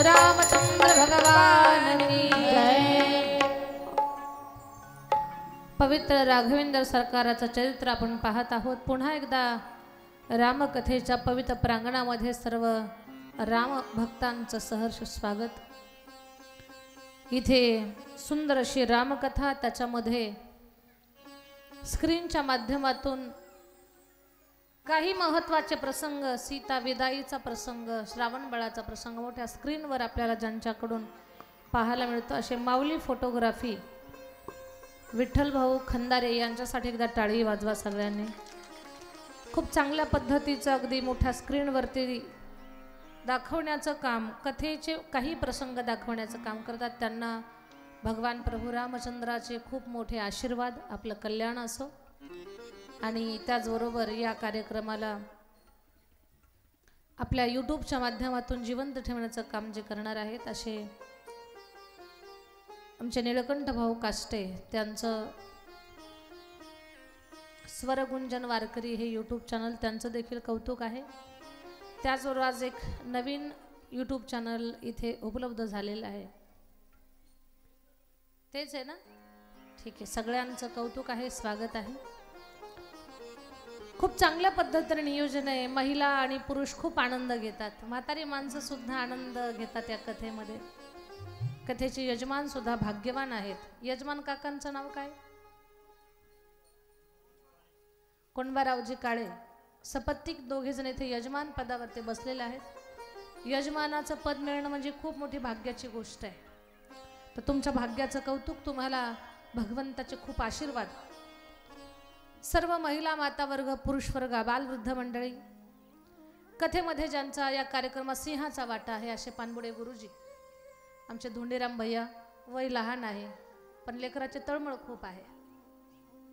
रामचंद्र भगवान की जय। पवित्र राघवेंद्र सरकाराचं चरित्र आपण पाहत आहोत। पुन्हा एकदा रामकथेच्या पवित्र प्रांगणामध्ये सर्व राम भक्तांचं सहर्ष स्वागत। इथे सुंदर अशी रामकथा, त्याच्यामध्ये स्क्रीनच्या माध्यमातून काही महत्त्वाचे प्रसंग, सीता विदाईचा प्रसंग, श्रावण बाळाचा प्रसंग मोठ्या स्क्रीनवर आपल्याला ज्यांच्याकडून पाहायला मिळतो असे माऊली फोटोग्राफी विठ्ठल भाऊ खंदारे यांच्यासाठी एकदा टाळी वाजवा सगळ्यांनी। खूप चांगल्या पद्धतीचं अगदी मोठ्या स्क्रीनवरती दाखवण्याचं काम, कथेचे काही प्रसंग दाखवण्याचं काम करतात। त्यांना भगवान प्रभू रामचंद्राचे खूप मोठे आशीर्वाद, आपलं कल्याण असो। आणि त्याचबरोबर या कार्यक्रमाला आपल्या यूट्यूबच्या माध्यमातून जिवंत ठेवण्याचं काम जे करणार आहेत असे आमचे निळकंठ भाऊ काष्टे, त्यांचं स्वरगुंजन वारकरी हे यूट्यूब चॅनल, त्यांचं देखील कौतुक आहे। त्याचबरोबर आज एक नवीन यूट्यूब चॅनल इथे उपलब्ध झालेलं आहे, तेच आहे ना? ठीक आहे, सगळ्यांचं कौतुक आहे, स्वागत आहे। खूप चांगल्या पद्धतीने नियोजन आहे। महिला आणि पुरुष खूप आनंद घेतात, म्हातारी माणसं सुद्धा आनंद घेतात या कथेमध्ये। कथेचे यजमान सुद्धा भाग्यवान आहेत। यजमान काकांचं नाव काय? कोंडबारावजी काळे सपत्तिक दोघे जण इथे यजमान पदावरती बसलेले आहेत। यजमानाचं पद मिळणं म्हणजे खूप मोठी भाग्याची गोष्ट आहे। तर तुमच्या भाग्याचं कौतुक, तुम्हाला भगवंताचे खूप आशीर्वाद। सर्व महिला, माता वर्ग, पुरुष वर्ग, बालवृद्ध मंडळी, कथेमध्ये ज्यांचा या कार्यक्रमात सिंहाचा वाटा आहे असे पानबुडे गुरुजी, आमचे धोंडीराम भैया, वय लहान आहे पण लेकराचे तळमळ खूप आहे।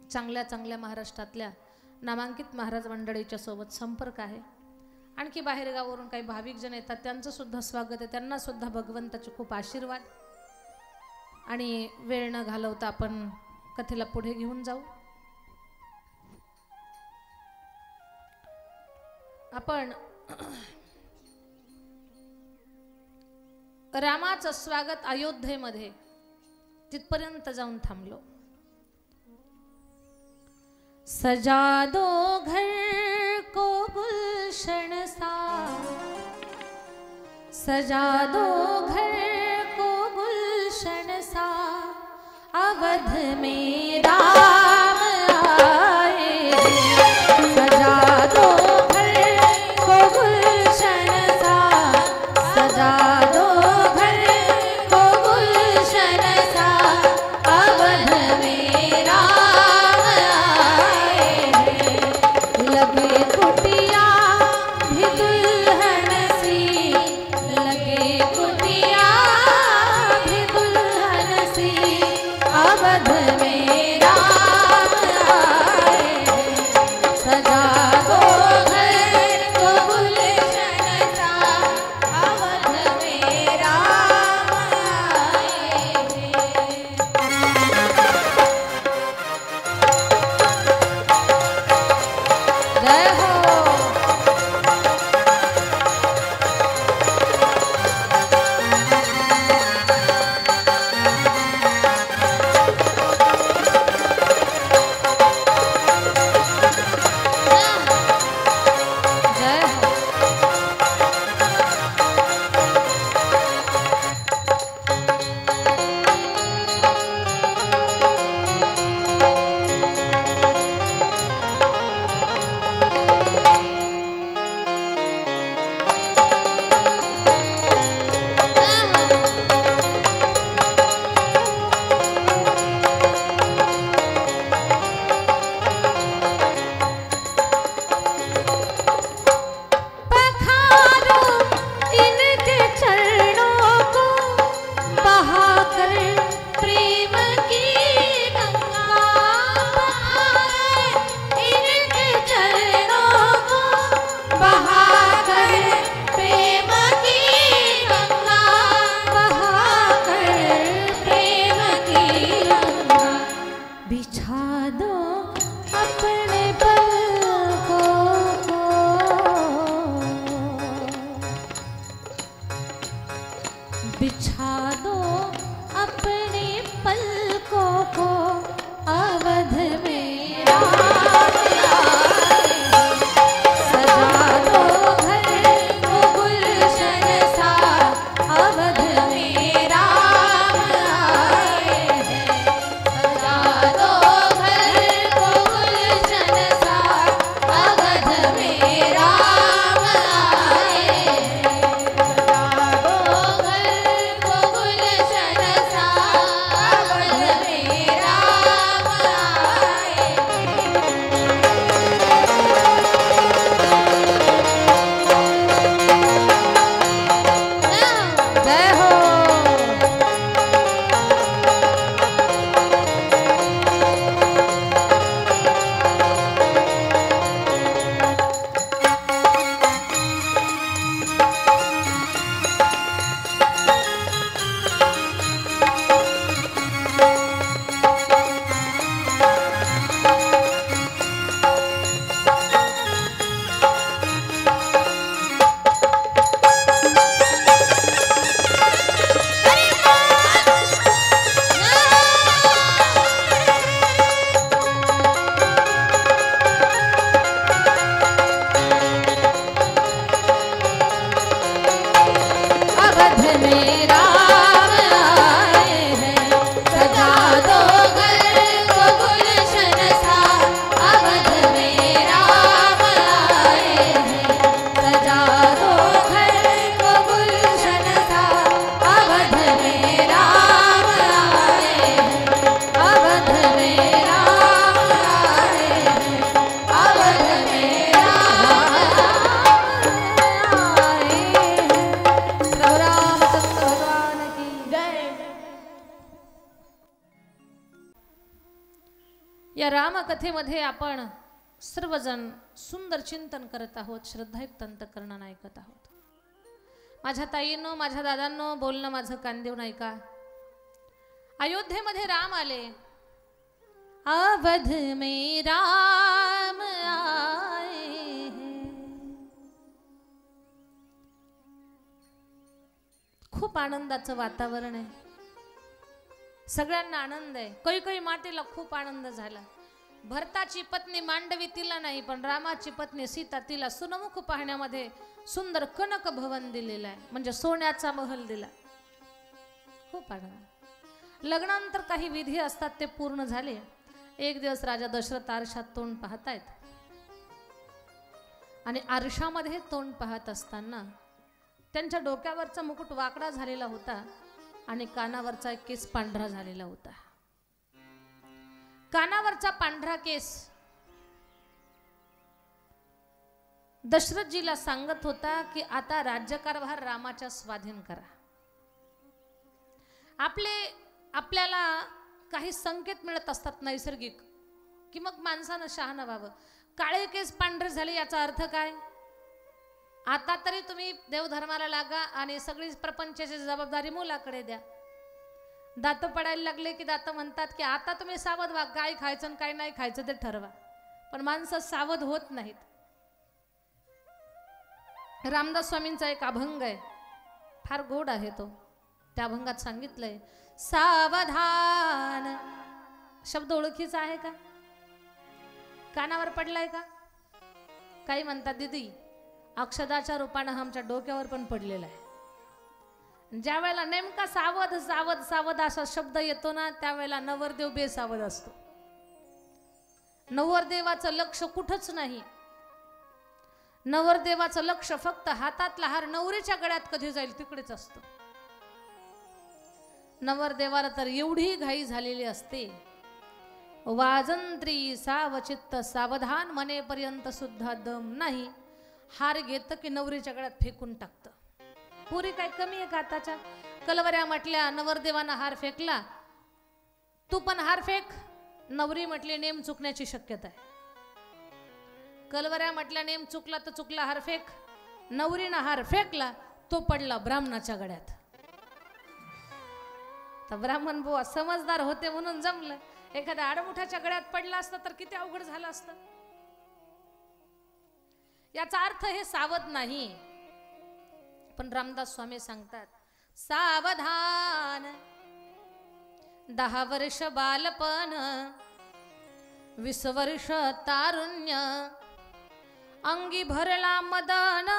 चांगल्या चांगल्या महाराष्ट्रातल्या नामांकित महाराज मंडळीच्या सोबत संपर्क आहे। आणखी बाहेरगावावरून काही भाविक जण येतात, त्यांचं सुद्धा स्वागत आहे। त्यांना सुद्धा भगवंताचे खूप आशीर्वाद। आणि वेळ न घालवता आपण कथेला पुढे घेऊन जाऊ। आपण रामाचं स्वागत अयोध्येमध्ये तिथपर्यंत जाऊन थांबलो। सजा दो घर को गुलशन सा, सजा दो घर को गुलशन सा, अवध में राम आए। सजा दो अवध में राम बिछा दो अपने पलकों को अवध में राम आए हैं। सजा दो घर को गुलशन सा अवध में राम आए हैं। सजा दो घर को गुलशन सा अवध में राम आए हैं। सजा दो घर को गुलशन सा अवध में राम आए हैं। जय हो। अवध में राम आए हैं। सजा दो घर को गुलशन सा अवध में राम आए हैं। सजा दो घर को गुलशन सा अवध में राम आए हैं। अवध में राम आए हैं। अवध में राम आए हैं। प्रभु रामचंद्र भगवान की जय। या रामकथेमध्ये आपण सर्वजण सुंदर चिंतन करत आहोत, श्रद्धायुक्त अंतःकरणाने ऐकत आहोत. माझ्या ताईंनो, माझ्या दादांनो, बोलणं माझं कान देऊन ऐका. अयोध्येमध्ये राम आले. अवध में राम आए हैं. खूप आनंदाचं वातावरण आहे. सगळ्यांना आनंद आहे. काही मातेला खूप आनंद झाला. भरताची पत्नी मांडवी तिला नाही, पण रामाची पत्नी सीता तिला सुनमुख पाहण्यामध्ये सुंदर कनक भवन दिलेलं आहे, म्हणजे सोन्याचा महल दिला. खूप आनंद. लग्नानंतर काही विधी असतात ते पूर्ण झाले. एक दिवस राजा दशरथ आरशात तोंड पाहतायत आणि आरशामध्ये तोंड पाहत असताना त्यांच्या डोक्यावरचा मुकुट वाकडा झालेला होता आणि कानावरचा एक केस पांढरा झालेला होता. कानावरचा पांढरा केस दशरथजीला सांगत होता की आता राज्यकारभार रामाच्या स्वाधीन करा. आपल्याला काही संकेत मिळत असतात नैसर्गिक, की मग माणसानं शहाणं व्हावं. काळे केस पांढरे झाले याचा अर्थ काय? आता तरी तुम्ही देवधर्माला लागा आणि सगळी प्रपंचाची जबाबदारी मुलाकडे द्या. दात पडायला लागले की दात म्हणतात की आता तुम्ही सावध व्हा, काय खायचं आणि काय नाही खायचं ते ठरवा. पण माणसं सावध होत नाहीत. रामदास स्वामींचा एक अभंग आहे, फार गोड आहे तो. त्या अभंगात सांगितलंय सावधान. शब्द ओळखीचा आहे का? कानावर पडलाय का? काही म्हणतात दीदी अक्षदाच्या रूपानं आमच्या डोक्यावर पण पडलेला आहे. ज्या वेळेला नेमका सावध सावध सावध असा शब्द येतो ना, त्यावेळेला नवरदेव बेसावध असतो. नवरदेवाचं लक्ष कुठंच नाही. नवरदेवाचं लक्ष फक्त हातातला हार नवरीच्या गळ्यात कधी जाईल तिकडेच असतं. नवरदेवाला तर एवढी घाई झालेली असते. वाजंत्री सावचित्त सावधान मनेपर्यंत सुद्धा दम नाही. हार घेतं की नवरीच्या गळ्यात फेकून टाकतं. पुरी काय कमी आहे का आताच्या? कलवऱ्या म्हटल्या नवरदेवानं हार फेकला, तू पण हार फेक. नवरी म्हटली नेम चुकण्याची शक्यता आहे. कलवऱ्या म्हटल्या नेम चुकला तर चुकला, हार फेक. नवरीनं हार फेकला, तो पडला ब्राह्मणाच्या गळ्यात. तर ब्राह्मण बुवा समजदार होते म्हणून जमलं. एखाद्या आडमुठाच्या गळ्यात पडला असता तर किती अवघड झालं असतं. याचा अर्थ हे सावध नाही. पण रामदास स्वामी सांगतात सावधान 10 वर्ष बालपण 20 वर्ष तारुण्य अंगी भरला मदन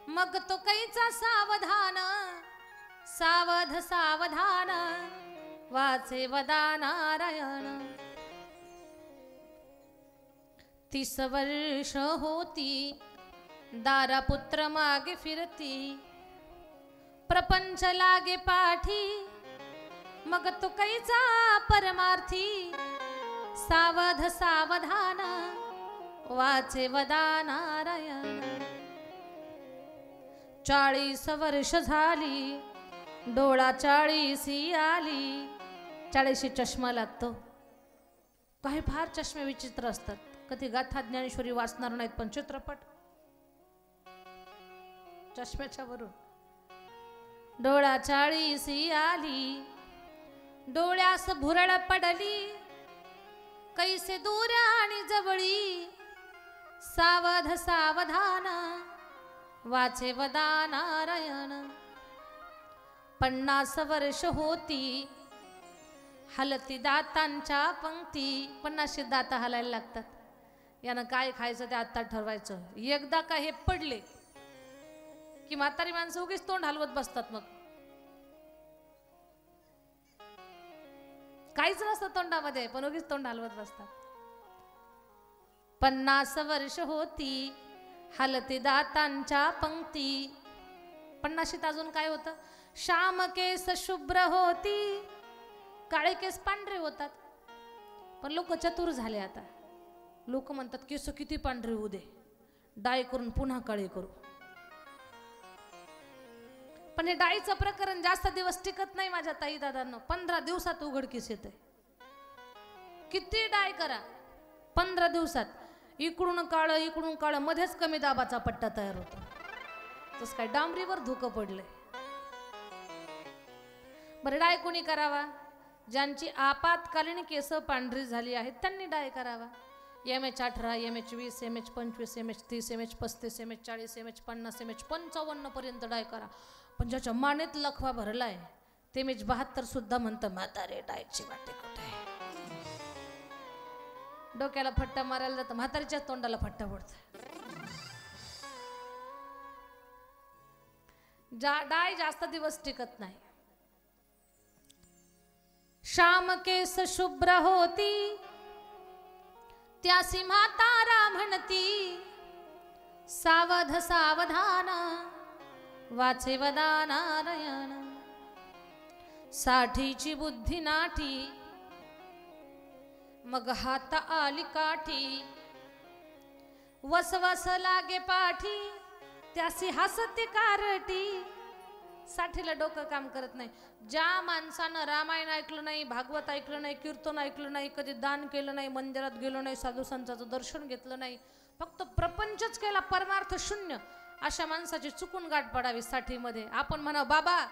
मग तो कैचा सावधान सावध सावधान वाचे वदा नारायण 30 वर्ष होती दारापुत्र मागे फिरती प्रपंच लागे पाठी मग तो कैचा परमार्थी सावध सावधान वाचे वदा नारायण 40 वर्ष झाली डोळा 40 आली 40 चष्मा लागतो काही फार चष्मे विचित्र असतात कधी गाथा ज्ञानेश्वरी वाचणार नाहीत पण चित्रपट चष्म्याच्या वरून डोळा 40 आली डोळ्यास भुरळ पडली कैसे दूर आणि जवळी सावध सावधान वाचे वदा नारायण 50 वर्ष होती हलती दातांच्या पंक्ती 50 दात हलायला लागतात यानं काय खायचं ते आता ठरवायचं एकदा का हे पडले की म्हातारी माणसं उगीच तोंड हलवत बसतात मग काहीच नसतं तोंडामध्ये पण उगीच तोंड हलवत बसतात 50 वर्ष होती हलती दातांच्या पंक्ती 50शीत अजून काय होतं श्याम केस शुभ्र होती काळे केस पांढरे होतात पण लोक चतुर झाले आता लोक म्हणतात केस किती पांढरे होऊ दे डाय करून पुन्हा काळे करू पण हे डाईचं प्रकरण जास्त दिवस टिकत नाही माझ्या ताई दादांनो 15 दिवसात उघडकीस येते किती डाय करा 15 दिवसात इकडून काळ मध्येच कमी दाबाचा पट्टा तयार होतो तस काय डांबरीवर धुकं पडले बरं डाय कोणी करावा ज्यांची आपत्कालीन केस पांढरी झाली आहेत त्यांनी डाय करावा MH 18 MH 20 MH 25 MH 30 MH 35 MH 40 MH 50 MH 55 पर्यंत डाय करा पण ज्याच्या मानेत लखवा भरलाय ते MH 72 सुद्धा म्हणतं म्हातारे डायची वाटे कुठे डोक्याला फट्टा मारायला जातं म्हातारीच्या तोंडाला फट्टा पडतो डाय जास्त दिवस टिकत नाही श्याम केस शुभ्र होती त्यासी म्हातारा म्हणती सावध सावधान वाचे वदा नारायण 60ची बुद्धी नाठी मग हात आली काठी वसवस लागे पाठी त्यासी हसते कारटी 60ला डोकं काम करत नाही ज्या माणसानं रामायण ऐकलं नाही भागवत ऐकलं नाही कीर्तन ऐकलं नाही कधी दान केलं नाही मंदिरात गेलो नाही साधू संतांचं दर्शन घेतलं नाही फक्त प्रपंचच केला परमार्थ शून्य अशा माणसाची चुकून गाठ पडावी 60 मध्ये आपण म्हणा बाबा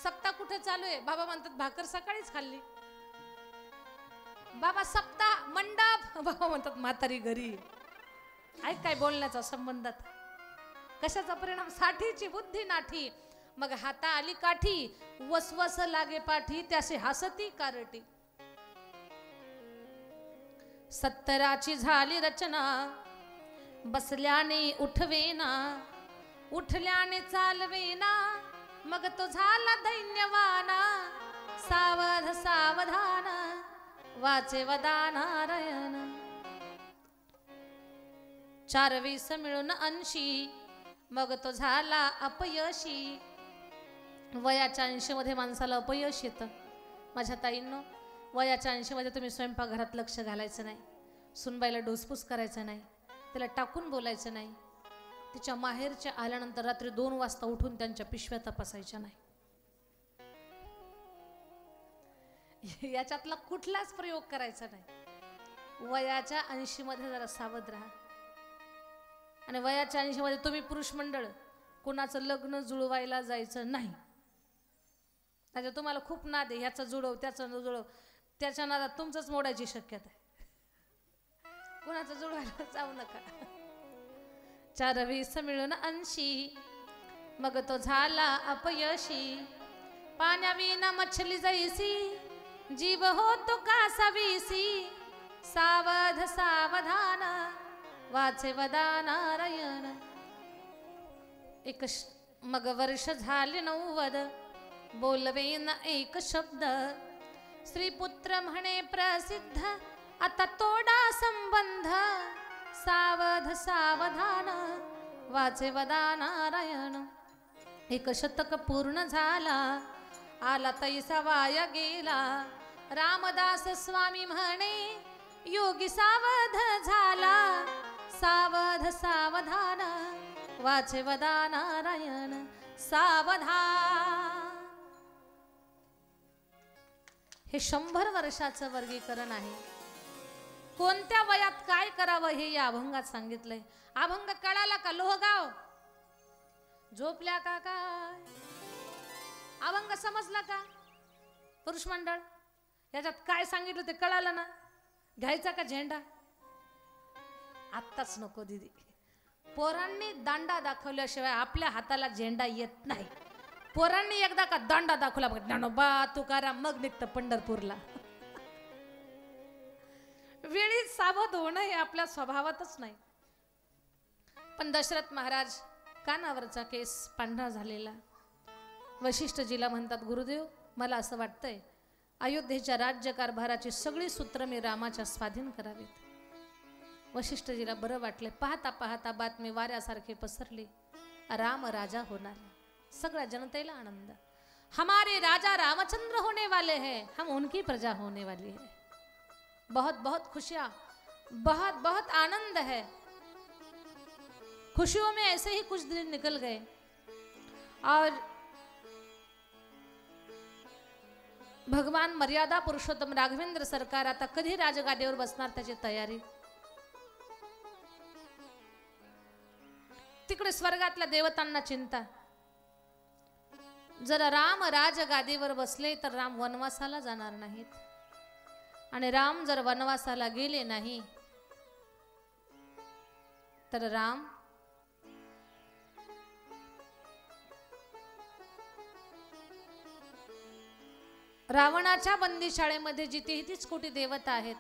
सप्ताह कुठे चालू आहे बाबा म्हणतात भाकर सकाळीच खाल्ली बाबा सप्ताह मंडप बाबा म्हणतात म्हातारी घरी ऐक काय बोलण्याचा संबंधात कशाचा परिणाम 60ची बुद्धी नाठी मग हाता आली काठी वसवस लागे पाठी त्यासे हसती कारटी 70ची झाली रचना बसल्याने उठवेना उठल्याने चालवेना मग तो झाला दैन्यवाना सावध सावधान वाचे वदा नारायण 4 मिळून 80 मग तो झाला अपयशी वयाच्या 80 मध्ये माणसाला अपयश येतं माझ्या ताईंनो वयाच्या 80 मध्ये तुम्ही स्वयंपाकघरात लक्ष घालायचं नाही सुनबाईला डोसपूस करायचं नाही तिला टाकून बोलायचं नाही तिच्या माहेरच्या आल्यानंतर रात्री 2 वाजता उठून त्यांच्या पिशव्या तपासायच्या नाही याच्यातला कुठलाच प्रयोग करायचा नाही वयाच्या 80 मध्ये जरा सावध राहा आणि वयाच्या 80 मध्ये तुम्ही पुरुष मंडळ कोणाचं लग्न जुळवायला जायचं नाही म्हणजे तुम्हाला खूप नाद आहे ह्याचं जुळव त्याचं जुळव त्याच्या नादात तुमचंच मोडायची शक्यता आहे कोणाचं जुळवायला जाऊ नका 4 मिळून 80 मग तो झाला अपयशी, पाण्याविना मछली जैसी, जीव होतो कासावीसी, सावध सावधान वाचे वदा नारायण. मग वर्ष झाले 90, बोलवेन एक शब्द, श्रीपुत्र म्हणे प्रसिद्ध, आता तोडा संबंध, सावध सावधान वाचे वदा नारायण. 1 शतक पूर्ण झाला, आला तैसा वाया गेला, रामदास स्वामी म्हणे योगी सावध झाला, सावध सावधान वाचे वदा नारायण. सावधान हे 100 वर्षाचं वर्गीकरण आहे. कोणत्या वयात काय करावं हे या अभंगात सांगितलंय. अभंग कळाला का? लोहगाव झोपल्या का काय? अभंग समजला का? पुरुष मंडळ याच्यात काय सांगितलं ते कळालं ना? घ्यायचा का झेंडा? आत्ताच नको दीदी, पोरांनी दांडा दाखवल्याशिवाय आपल्या हाताला झेंडा येत नाही. पोरांनी एकदा का दांडा दाखवला बघ, ज्ञानोबा तुकाराम, मग निघतं पंढरपूरला. वेळीच सावध होणं हे आपल्या स्वभावातच नाही. पण दशरथ महाराज कानावरचा केस पांढरा झालेला, वशिष्ठजीला म्हणतात, गुरुदेव मला असं वाटतंय अयोध्येच्या राज्यकारभाराची सगळी सूत्र मी रामाच्या स्वाधीन करावीत. वशिष्ठजीला बरं वाटले. पाहता पाहता बातमी वाऱ्यासारखी पसरली, राम राजा होणार. सगळ्या जनतेला आनंद, हमारे राजा रामचंद्र होने वाले हैं, हम उनकी प्रजा होने वाली है. बहुत बहुत खुशियां, बहुत बहुत आनंद है. खुशियों में ऐसे ही कुछ दिन निकल गए और भगवान मर्यादा पुरुषोत्तम राघवेंद्र सरकार आता कधी राजगादीवर बसणार त्याची तयारी. तिकडे स्वर्गातल्या देवतांना चिंता, जर राम राजगादीवर बसले तर राम वनवासाला जाणार नाहीत, आणि राम जर वनवासाला गेले नाही तर राम रावणाच्या बंदीशाळेमध्ये जी 33 कोटी देवता आहेत,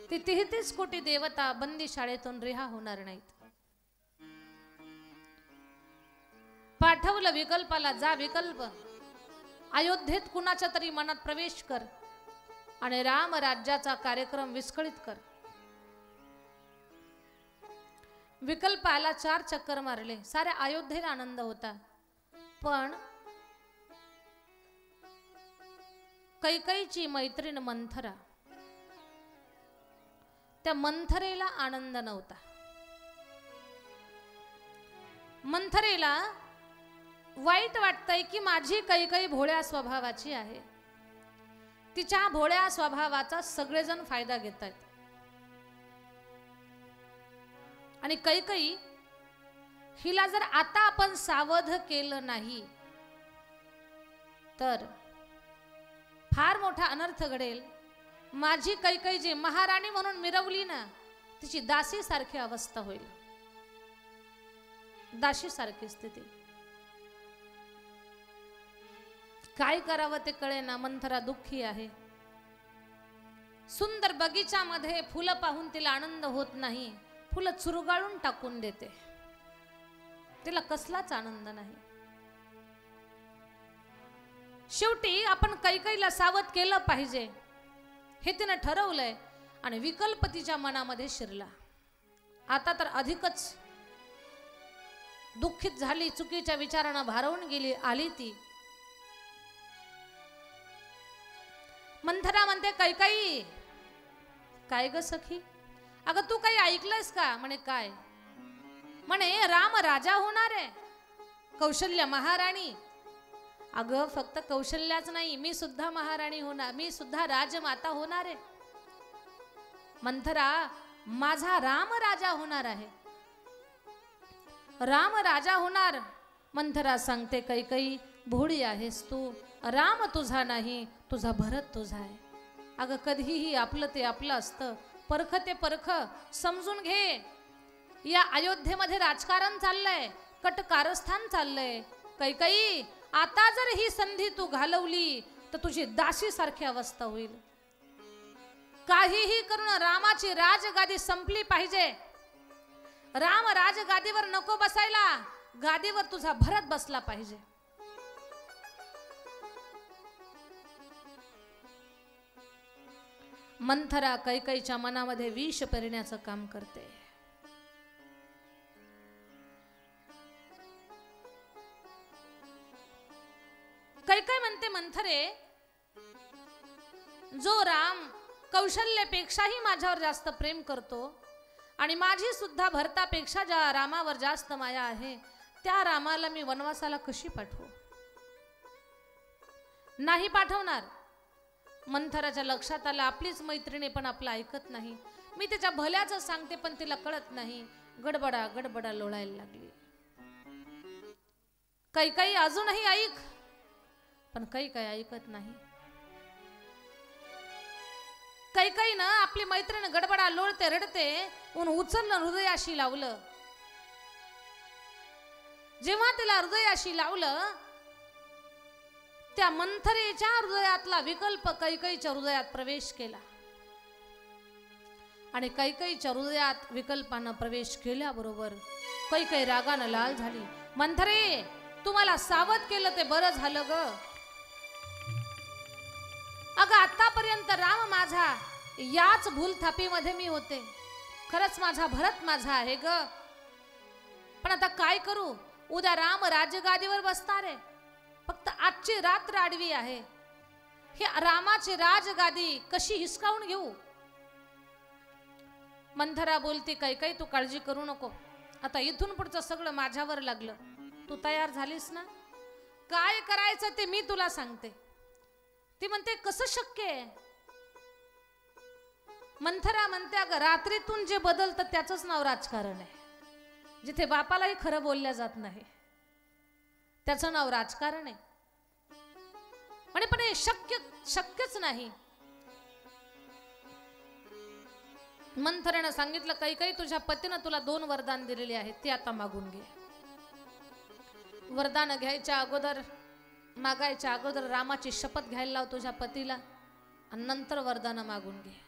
ती 33 कोटी देवता बंदीशाळेतून रिहा होणार नाहीत. पाठवलं विकल्पाला, जा विकल्प, अयोध्येत कुणाच्या तरी मनात प्रवेश कर आणि राम राज्याचा कार्यक्रम विस्कळीत कर. विकल्पाला 4 चक्कर मारले, साऱ्या अयोध्येला आनंद होता. पण कैकईची मैत्रीण मंथरा, त्या मंथरेला आनंद नव्हता. मंथरेला वाईट वाटतंय की माझी कैकई भोळ्या स्वभावाची आहे, तिच्या भोळ्या स्वभावाचा सगळेजण फायदा घेत आहेत. आणि कैकई हिला जर आता आपण सावध केलं नाही तर फार मोठा अनर्थ घडेल. माझी कैकई जी महाराणी म्हणून मिरवली ना, तिची दासी सारखी अवस्था होईल, दासी सारखी स्थिती. काय करावं ते कळेना. मंथरा दुःखी आहे. सुंदर बगीचामध्ये फुलं पाहून तिला आनंद होत नाही, फुलं चुरगाळून टाकून देते, तिला कसलाच आनंद नाही. शेवटी आपण कैकईला सावध केलं पाहिजे हे तिने ठरवलंय आणि विकल्प तिच्या मनामध्ये शिरला. आता तर अधिकच दुःखित झाली, चुकीच्या विचारांना भारावून गेली. आली ती मंथरा म्हणते, कैकई काय ग सखी, अगं तू काही ऐकलंयस का? म्हणे काय? म्हणे राम राजा होणार आहे, कौशल्य महाराणी. अगं फक्त कौशल्याच नाही, मी सुद्धा महाराणी होणार, मी सुद्धा राजमाता होणार आहे. मंथरा, माझा राम राजा होणार आहे. राम राजा होणार. मंथरा सांगते, कैकई भोळी आहेस तू, राम तुझा नाही, तुझा भरत तुझा आहे. अगं कधीही आपलं ते आपलं असतं, परख ते परख, समजून घे. या अयोध्येमध्ये राजकारण चाललंय, कट कारस्थान चाललंय. कैकई, आता जर ही संधी तू घालवली तर तुझी दासी सारखी अवस्था होईल. काहीही करून रामाची राजगादी संपली पाहिजे. राम राजगादीवर नको बसायला, गादीवर तुझा भरत बसला पाहिजे. मंथरा कैकईच्या मनामध्ये विष पेरण्याचं काम करते. कैकई म्हणते, मंथरे, जो राम कौशल्यापेक्षाही माझ्यावर जास्त प्रेम करतो आणि माझी सुद्धा भरतापेक्षा ज्या रामावर जास्त माया आहे, त्या रामाला मी वनवासाला कशी पाठवू? नाही पाठवणार. मंथराच्या लक्षात आलं, आपलीच मैत्रिणी पण आपलं ऐकत नाही. मी तिच्या भल्याचं सांगते पण तिला कळत नाही. गडबडा गडबडा लोळायला लागली. कैकई, अजूनही ऐक. पण कैकई ऐकत नाही. कैकई ना आपली मैत्रीण गडबडा लोळते, रडते, उचललं, हृदयाशी लावलं. जेव्हा तिला हृदयाशी लावलं, त्या मंथरेच्या हृदयातला विकल्प कैकईच्या हृदयात प्रवेश केला. आणि कैकईच्या हृदयात विकल्पानं प्रवेश केल्याबरोबर कैकई रागानं लाल झाली. मंथरे, तुम्हाला सावध केलं ते बरं झालं ग. अगं, आतापर्यंत राम माझा याच भूलथापीमध्ये मी होते. खरंच माझा भरत माझा आहे ग. पण आता काय करू? उद्या राम राजगादीवर बसणार आहे. फक्त आजची रात्र आडवी आहे. ही रामाची राजगादी कशी हिसकावून घेऊ? मंथरा बोलती, कैकई, तू काळजी करू नको. आता इथून पुढचं सगळं माझ्यावर लागलं. तू तयार झालीस ना? काय करायचं ते मी तुला सांगते. ती म्हणते, कसं शक्य आहे? मंथरा म्हणते, अगं, रात्रीतून जे बदलतं त्याचंच नाव राजकारण आहे. जिथे बापालाही खरं बोलल्या जात नाही त्याचं नाव राजकारण आहे. म्हणे, पण हे शक्यच नाही. मंथरेनं सांगितलं, कैकई, तुझ्या पतीनं तुला 2 वरदान दिलेली आहेत, ती आता मागून घे. वरदान घ्यायच्या अगोदर, मागायच्या अगोदर रामाची शपथ घ्यायला लाव तुझ्या पतीला आणि नंतर वरदान मागून घे.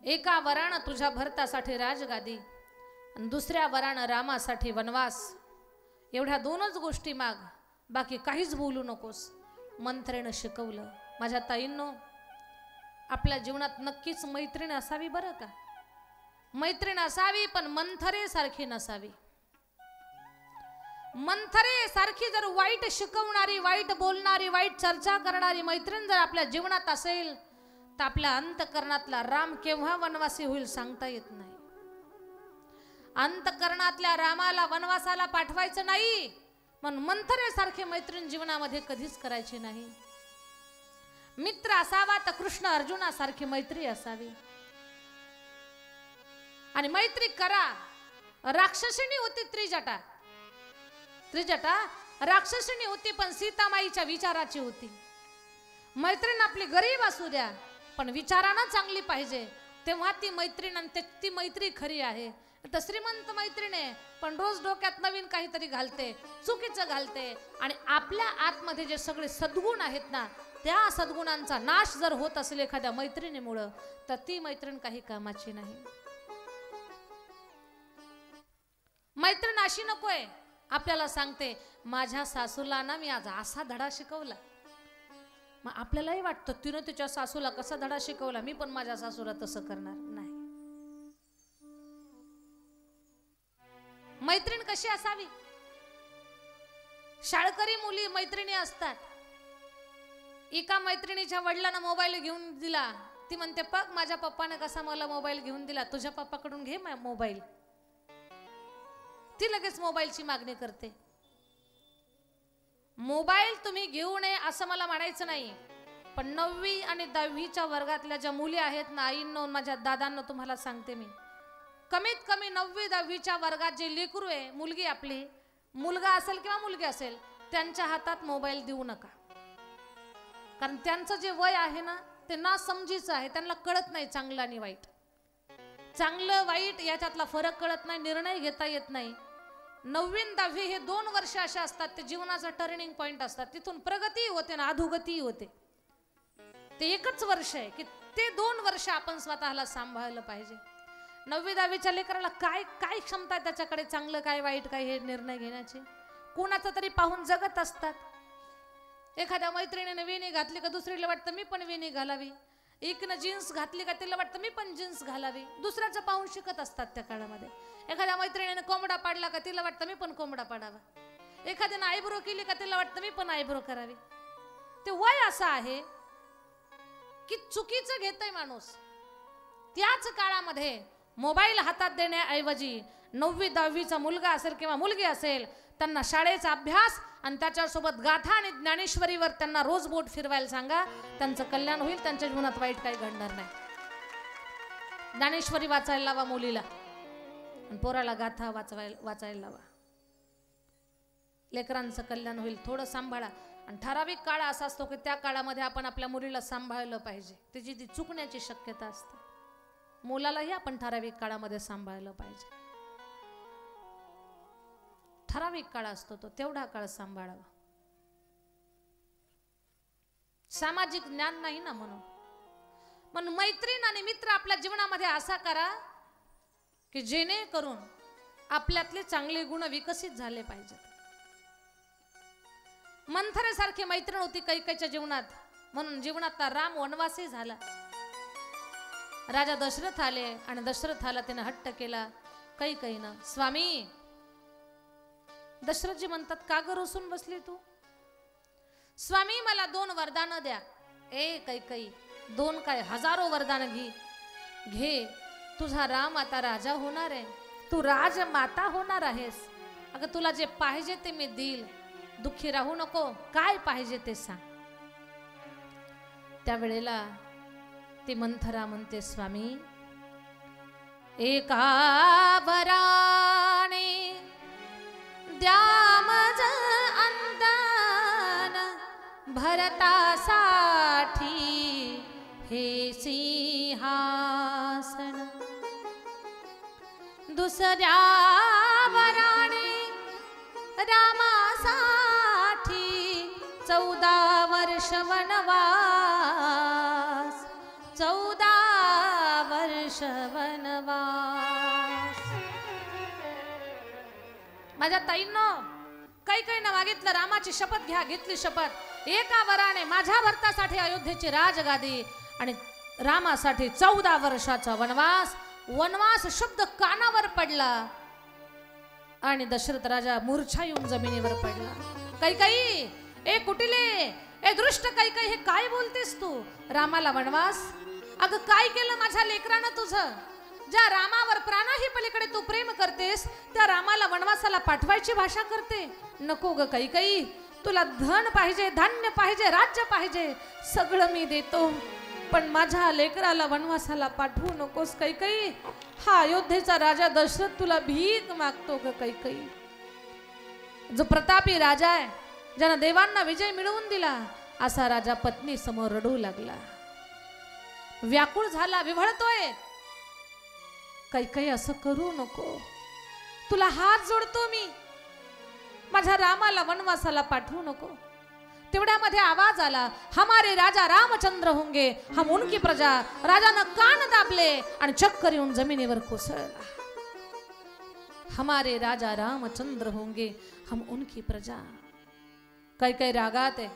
एका वरानं तुझ्या भरतासाठी राजगादी आणि दुसऱ्या वरानं रामासाठी वनवास. एवढ्या 2च गोष्टी माग, बाकी काहीच बोलू नकोस. मंथरेनं शिकवलं. माझ्या ताईंनो, आपल्या जीवनात नक्कीच मैत्रीण असावी बरं का. मैत्रीण असावी, पण मंथरे सारखी नसावी. मंथरे सारखी जर वाईट शिकवणारी, वाईट बोलणारी, वाईट चर्चा करणारी मैत्रीण जर आपल्या जीवनात असेल तर आपल्या अंतकरणातला राम केव्हा वनवासी होईल सांगता येत नाही. अंतकरणातल्या रामाला वनवासाला पाठवायचं नाही, पण मंथरे सारखी मैत्रीण जीवनामध्ये कधीच करायची नाही. मित्र असावा तर कृष्ण अर्जुनासारखी मैत्री असावी. आणि मैत्री करा. राक्षसिणी होती त्रिजटा. त्रिजटा राक्षसिणी होती, पण सीतामाईच्या विचाराची होती. मैत्रीण आपली गरीब असू द्या, पण विचारानं चांगली पाहिजे, तेव्हा ती मैत्रीण आणि ती मैत्री खरी आहे. तर श्रीमंत मैत्रीण आहे, पण रोज डोक्यात नवीन काहीतरी घालते, चुकीचं घालते, आणि आपल्या आतमध्ये जे सगळे सद्गुण आहेत ना, त्या सद्गुणांचा नाश जर होत असेल एखाद्या मैत्रिणीमुळं, तर ती मैत्रीण काही कामाची नाही. मैत्रीण अशी नकोय. आपल्याला सांगते, माझ्या सासूला ना मी आज असा धडा शिकवला. मग आपल्यालाही वाटतं, तिनं तिच्या सासूला कसा धडा शिकवला, मी पण माझ्या सासूला तसं करणार नाही. मैत्रीण कशी असावी? शाळकरी मुली मैत्रिणी असतात. एका मैत्रिणीच्या वडिलांना मोबाईल घेऊन दिला. ती म्हणते, बघ माझ्या पप्पाने कसा मला मोबाईल घेऊन दिला, तुझ्या पप्पाकडून घे मोबाईल. ती लगेच मोबाईलची मागणी करते. मोबाईल तुम्ही घेऊ नये असं मला म्हणायचं नाही, पण 9वी आणि 10वीच्या वर्गातल्या ज्या मुली आहेत ना, आईंनो, माझ्या दादांनो, तुम्हाला सांगते मी, कमीत कमी 9वी 10वीच्या वर्गात जे लेकरू आहे, मुलगी आपली, मुलगा असेल किंवा मुलगी असेल, त्यांच्या हातात मोबाईल देऊ नका. कारण त्यांचं जे वय आहे ना, ते नासमजीचं आहे. त्यांना कळत नाही चांगलं आणि वाईट. चांगलं वाईट याच्यातला फरक कळत नाही, निर्णय घेता येत नाही. 9वी 10वी हे 2 वर्ष असे असतात, ते जीवनाचा टर्निंग पॉइंट असतात. तिथून प्रगती होते ना अधोगती होते. ते एकच वर्ष आहे की ते 2 वर्ष आपण स्वतःला सांभाळलं पाहिजे. 9वी 10वीच्या लेकराला काय काय क्षमता आहे त्याच्याकडे, चांगलं काय वाईट काय हे निर्णय घेण्याचे. कोणाचं तरी पाहून जगत असतात. एखाद्या मैत्रिणीने वेणी घातली का दुसरीला वाटतं मी पण वेणी घालावी. एकनं जीन्स घातली का तिला वाटतं मी पण जीन्स घालावी. दुसऱ्याचं पाहून शिकत असतात त्या काळामध्ये. एखाद्या मैत्रिणीने कोंबडा पाडला का तिला वाटतं मी पण कोंबडा पाडावा. एखाद्याने आयब्रो केली का तिला वाटतं मी पण आयब्रो करावी. ते वय असं आहे की चुकीचं घेतय माणूस. त्याच काळामध्ये मोबाईल हातात देण्याऐवजी 9वी 10वीचा मुलगा असेल किंवा मुलगी असेल, त्यांना शाळेचा अभ्यास आणि त्याच्यासोबत गाथा आणि ज्ञानेश्वरीवर त्यांना रोज बोट फिरवायला सांगा. त्यांचं कल्याण होईल, त्यांच्या जीवनात वाईट काही घडणार नाही. ज्ञानेश्वरी वाचायला लावा मुलीला आणि पोराला गाथा वाचायला लावा. लेकरांचं कल्याण होईल. थोडं सांभाळा. आणि ठराविक काळ असा असतो की त्या काळामध्ये आपण आपल्या मुलीला सांभाळलं पाहिजे. त्याची ती चुकण्याची शक्यता असते. मुलालाही आपण ठराविक काळामध्ये सांभाळलं पाहिजे. ठराविक काळ असतो तो, तेवढा काळ सांभाळावा. सामाजिक ज्ञान नाही ना म्हणून मैत्रीण आणि मित्र आपल्या जीवनामध्ये असा करा की जेणेकरून आपल्यातले चांगले गुण विकसित झाले पाहिजेत. मंथरेसारखी मैत्रीण होती कैकेयीच्या जीवनात, म्हणून जीवनातला राम वनवासी झाला. राजा दशरथ आले आणि दशरथाला त्याने हट्ट केला कैकेयीनं. स्वामी, दशरथजी म्हणतात का ग रुसून बसली तू? स्वामी मला 2 वरदान द्या. ए कैकेयी, 2 काय 1000 वरदान घे. तुझा राम आता राजा होणार आहे, तू राजमाता होणार आहेस. अगं तुला जे पाहिजे ते मी देईल, दुःखी राहू नको. काय पाहिजे ते सांग. त्यावेळेला ती मंथरा म्हणते, स्वामी एका वराने द्या मज अंदान, भरतासाठी हे सिंहासन. दुसऱ्या वराने रामासाठी 14 वर्ष वनवास, 14 वर्ष वनवास. माझ्या ताईंनो, कैकेयीनं मागितलं रामाची शपथ घ्या. घेतली शपथ. एका वराने माझ्या भरतासाठी अयोध्येची राजगादी आणि रामासाठी 14 वर्षाचा वनवास. वनवास शब्द कानावर पडला आणि दशरथ राजा मूर्छा येऊन जमिनीवर पडला. कैकेयी, ए कुटिले, ए दृष्ट कैकेयी, हे काय बोलतेस तू? रामाला वनवास? अगं काय केलं माझ्या लेकरानं तुझं? ज्या रामावर प्राणाही पलीकडे तू प्रेम करतेस त्या रामाला वनवासाला पाठवायची भाषा करते. नको ग कैकेयी, तुला धन पाहिजे, धान्य पाहिजे, राज्य पाहिजे, सगळं मी देतो, पण माझ्या लेकराला वनवासाला पाठवू नकोस कैकेयी. हा अयोध्येचा राजा दशरथ तुला भीक मागतो ग कैकेयी. जो प्रतापी राजा आहे, ज्यानं देवांना विजय मिळवून दिला, असा राजा पत्नी समोर रडू लागला, व्याकुळ झाला, विव्हळतोय. कैकेयी असं करू नको, तुला हात जोडतो मी, माझ्या रामाला वनवासाला पाठवू नको. तेवढ्यामध्ये आवाज आला, हमारे राजा रामचंद्र होंगे, हम उनकी प्रजा. राजानं कान दाबले आणि चक्कर येऊन जमिनीवर कोसळला. हमारे राजा रामचंद्र होंगे, हम उनकी प्रजा. कैकेयी रागात आहे,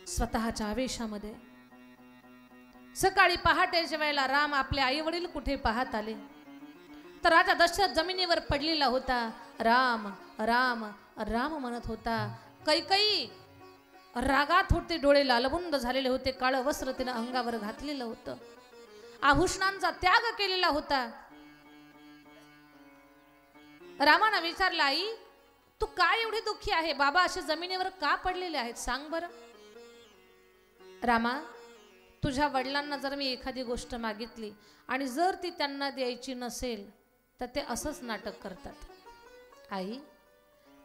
स्वतःच्या आवेशामध्ये. सकाळी पहाटेच्या वेळेला राम आपले आई वडील कुठे पाहत आले तर राजा दशरथ जमिनीवर पडलेला होता. राम राम राम म्हणत होता. कैकेयी रागात होते, डोळे लालबुंद झालेले होते, काळं वस्त्र तिने अंगावर घातलेलं होतं, आभूषणांचा त्याग केलेला होता. रामानं विचारलं, आई तू काय एवढी दुःखी आहे? बाबा असे जमिनीवर का पडलेले आहेत, सांग बरं. रामा, तुझ्या वडिलांना जर मी एखादी गोष्ट मागितली आणि जर ती त्यांना द्यायची नसेल तर ते असंच नाटक करतात. आई,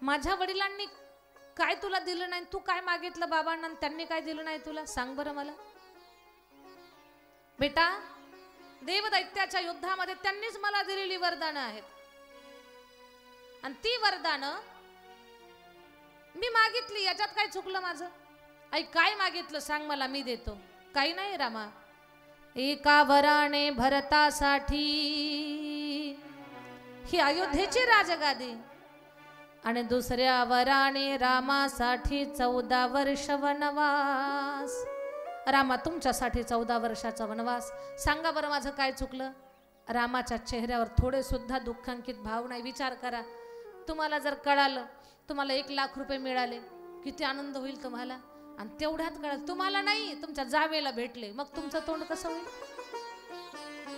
माझ्या वडिलांनी काय तुला दिलं नाही? तू काय मागितलं बाबांना त्यांनी काय दिलं नाही तुला, सांग बरं मला. बेटा, देवदैत्याच्या युद्धामध्ये त्यांनीच मला दिलेली वरदानं आहेत आणि ती वरदानं मी मागितली, याच्यात काय चुकलं माझं? आई काय मागितलं सांग मला, मी देतो. काही नाही रामा, एका वराने भरतासाठी ही अयोध्येची राजगादी आणि दुसऱ्या वराने रामासाठी 14 वर्ष वनवास. रामा तुमच्यासाठी 14 वर्षाचा वनवास. सांगा बरं माझं काय चुकलं? रामाच्या चेहऱ्यावर थोडे सुद्धा दुःखांकित भाव नाही. विचार करा, तुम्हाला जर कळालं तुम्हाला 1 लाख रुपये मिळाले, किती आनंद होईल तुम्हाला. आणि तेवढ्यात कळालं तुम्हाला नाही, तुमच्या जावेला भेटले, मग तुमचं तोंड कसं होईल?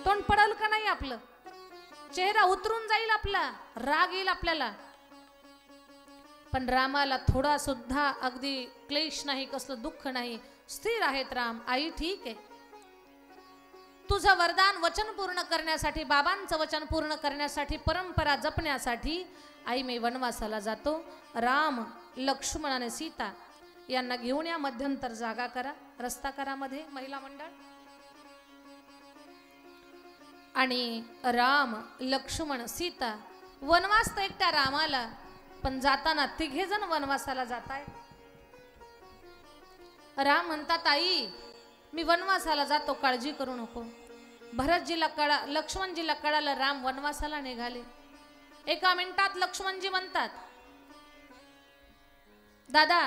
तोंड पडल का नाही? आपलं चेहरा उतरून जाईल, आपला राग येईल आपल्याला. पण रामाला थोडा सुद्धा अगदी क्लेश नाही, कसलं दुःख नाही, स्थिर आहेत राम. आई ठीक आहे, तुझं वरदान वचन पूर्ण करण्यासाठी, बाबांचं वचन पूर्ण करण्यासाठी, परंपरा जपण्यासाठी आई मी वनवासाला जातो. राम, लक्ष्मण आणि सीता यांना घेऊन या, मध्यंतर जागा करा, रस्ता करा मध्ये महिला मंडळ. आणि राम, लक्ष्मण, सीता वनवास तर एकट्या रामाला, पण जाताना 3 जण वनवासाला जाताय. राम म्हणतात आई मी वनवासाला जातो, काळजी करू नको. भरतजीला कळा, लक्ष्मणजीला कळालं राम वनवासाला निघाले. 1 मिनिटात लक्ष्मणजी म्हणतात दादा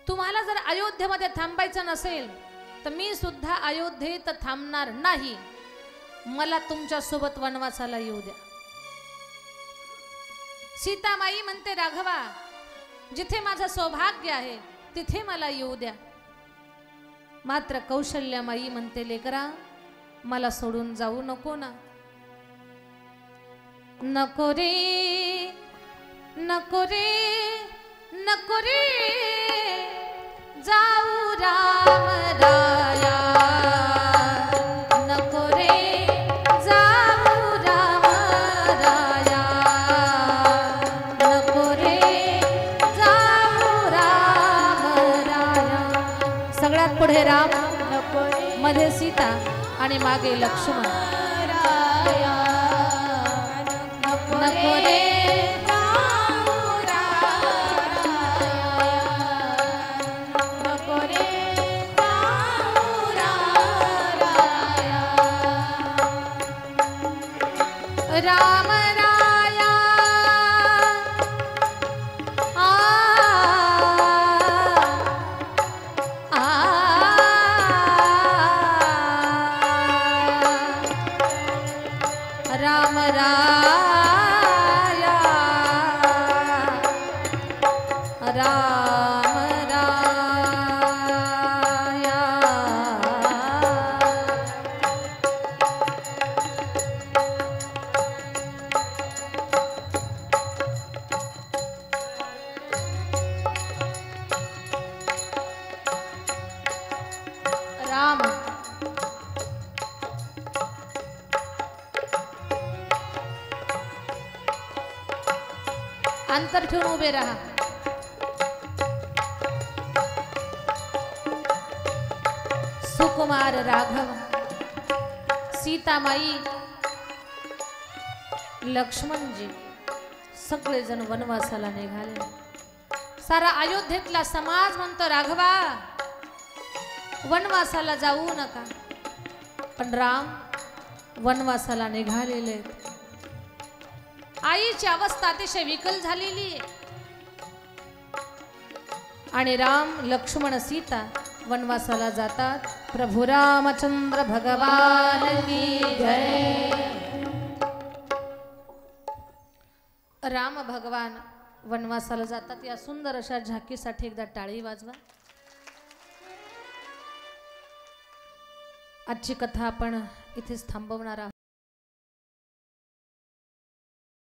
तुम्हाला जर अयोध्येमध्ये थांबायचं नसेल तर मी सुद्धा अयोध्येत थांबणार नाही, मला तुमच्या सोबत वनवासाला येऊ द्या. सीतामाई म्हणते राघवा जिथे माझं सौभाग्य आहे तिथे मला येऊ द्या. मात्र कौशल्यामाई म्हणते लेकरा मला सोडून जाऊ नको ना. नको रे नको रे नको रे जाऊ राम राया, नको रे जाऊ राम राया, नको रे जाऊ राम राया. सगळ्यात पुढे राम, मध्ये सीता आणि मागे लक्ष्मण. नको रे राम राया, राम राया, राम राया. राम अंतर ठेवून उभे रहा. सुकुमार राघव, सीतामाई, लक्ष्मणजी सगळेजण वनवासाला निघाले. सारा अयोध्येतला समाज म्हणतो राघवा वनवासाला जाऊ नका, पण राम वनवासाला निघालेले. आईची अवस्था अतिशय विकल झालेली आहे आणि राम, लक्ष्मण, सीता वनवासाला जातात. प्रभू रामचंद्र भगवान की जय. राम भगवान वनवासाला जातात. या सुंदर अशा झाकीसाठी एकदा टाळी वाजवा. आजची कथा आपण इथेच थांबवणार आहोत.